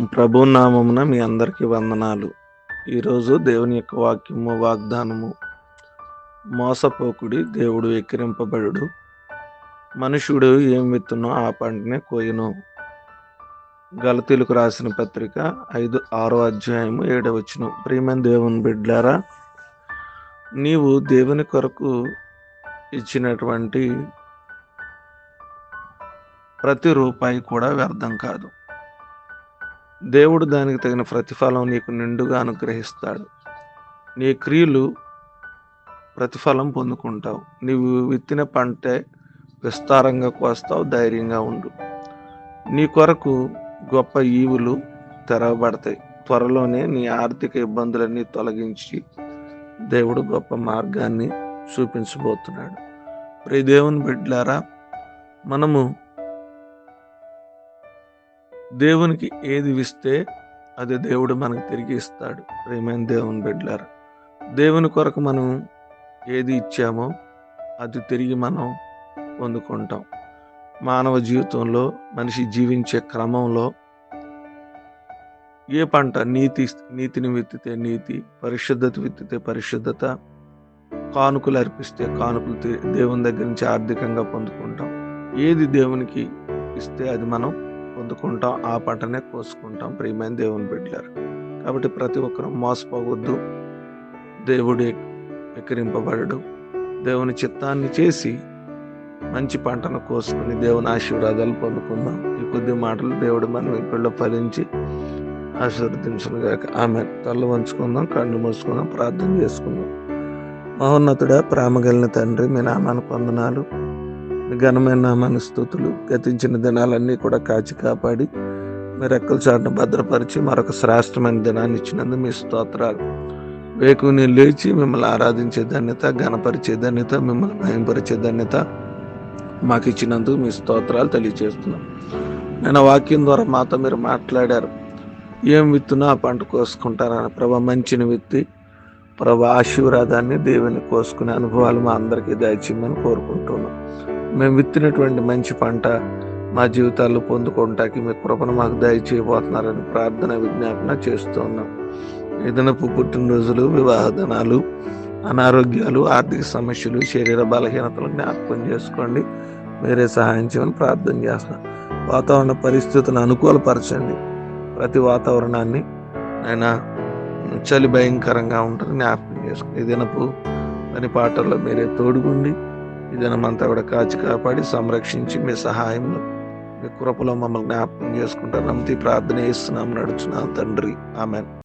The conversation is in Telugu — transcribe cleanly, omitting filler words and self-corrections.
ప్రభు నామమున మీ అందరికీ వందనాలు. ఈరోజు దేవుని యొక్క వాక్యము వాగ్దానము, మోసపోకుడి దేవుడు ఎక్కిరింపబడుడు, మనుషుడు ఏం విత్తునో ఆ పంటనే కోయును. గలతీలకు రాసిన పత్రిక 6వ అధ్యాయము 7వ వచనం. ప్రియమైన దేవుని బిడ్డలారా, నీవు దేవుని కొరకు ఇచ్చినటువంటి ప్రతి రూపాయి కూడా వ్యర్థం కాదు. దేవుడు దానికి తగిన ప్రతిఫలం నీకు నిండుగా అనుగ్రహిస్తాడు. నీ క్రియలు ప్రతిఫలం పొందుకుంటావు. నీవు విత్తిన పంటే విస్తారంగా కోస్తావు. ధైర్యంగా ఉండు. నీ కొరకు గొప్ప ఈవులు తెరవబడతాయి. త్వరలోనే నీ ఆర్థిక ఇబ్బందులన్నీ తొలగించి దేవుడు గొప్ప మార్గాన్ని చూపించబోతున్నాడు. ప్రియ దేవుని బిడ్డలారా, మనము దేవునికి ఏది ఇస్తే అది దేవుడు మనకు తిరిగి ఇస్తాడు. ప్రియమైన దేవుని బిడ్డలారా, దేవుని కొరకు మనం ఏది ఇచ్చామో అది తిరిగి మనం పొందుకుంటాం. మానవ జీవితంలో మనిషి జీవించే క్రమంలో ఏ పంట నీతిని విత్తితే నీతి, పరిశుద్ధత విత్తితే పరిశుద్ధత, కానుకలు అర్పిస్తే కానుకలు దేవుని దగ్గర నుంచి ఆర్థికంగా పొందుకుంటాం. ఏది దేవునికి ఇస్తే అది మనం పొందుకుంటాం, ఆ పంటనే కోసుకుంటాం. ప్రియమైన దేవుని బిడ్డలారు, కాబట్టి ప్రతి ఒక్కరూ మోసపోవద్దు. దేవుడు ఎక్కిరింపబడడు. దేవుని చిత్తాన్ని చేసి మంచి పంటను కోసుకుని దేవుని ఆశీర్వాదాలు పొందుకుందాం. ఈ కొద్ది మాటలు దేవుడు మనం ఇంట్లో ఫలించి ఆశీర్వదించునుగాక. ఆమె తల్ల వంచుకుందాం, కళ్ళు మూసుకుందాం, ప్రార్థన చేసుకుందాం. మహోన్నతుడా, ప్రేమగలిగిన తండ్రి, మీ నామానికి వందనాలు. ఘనమైన నామానికి స్తుతులు. గతించిన దినాలన్నీ కూడా కాచి కాపాడి మీ రెక్కల చాటును భద్రపరిచి మరొక శ్రేష్టమైన దినాన్ని ఇచ్చినందుకు మీ స్తోత్రాలు. వేకుని లేచి మిమ్మల్ని ఆరాధించే ధన్యత, ఘనపరిచే ధన్యత, మిమ్మల్ని భయంపరిచే ధన్యత మాకు ఇచ్చినందుకు మీ స్తోత్రాలు తెలియజేస్తున్నాం. నేను వాక్యం ద్వారా మాతో మీరు మాట్లాడారు. ఏం విత్తునో ఆ పంట కోసుకుంటారని ప్రభా, మంచిని విత్తి ప్రభా ఆశీర్వాదాన్ని దేవుని కోసుకునే అనుభవాలు మా అందరికీ దయచేయమని కోరుకుంటున్నాం. మేము విత్తినటువంటి మంచి పంట మా జీవితాల్లో పొందుకోవటానికి మీ కృపను మాకు దయచేయబోతున్నారని ప్రార్థన విజ్ఞాపన చేస్తూ ఉన్నాం. ఏదైనపు పుట్టినరోజులు, వివాహ దినాలు, అనారోగ్యాలు, ఆర్థిక సమస్యలు, శరీర బలహీనతలు జ్ఞాపకం చేసుకోండి. మీరే సహాయం చేయమని ప్రార్థన చేస్తున్నాం. వాతావరణ పరిస్థితులను అనుకూలపరచండి. ప్రతి వాతావరణాన్ని ఆయన చలి భయంకరంగా ఉంటుంది జ్ఞాపకం చేసుకోండి. ఏదైనపు పని పాటల్లో మీరే తోడుగుండి ఈ దినమంతా కూడా కాచి కాపాడి సంరక్షించి మీ సహాయంలో మీ కృపలో మమ్మల్ని జ్ఞాపకం చేసుకుంటారు. నమ్మితే ప్రార్థన చేస్తున్నాం, నడుచున్నాం తండ్రి. ఆమెన్.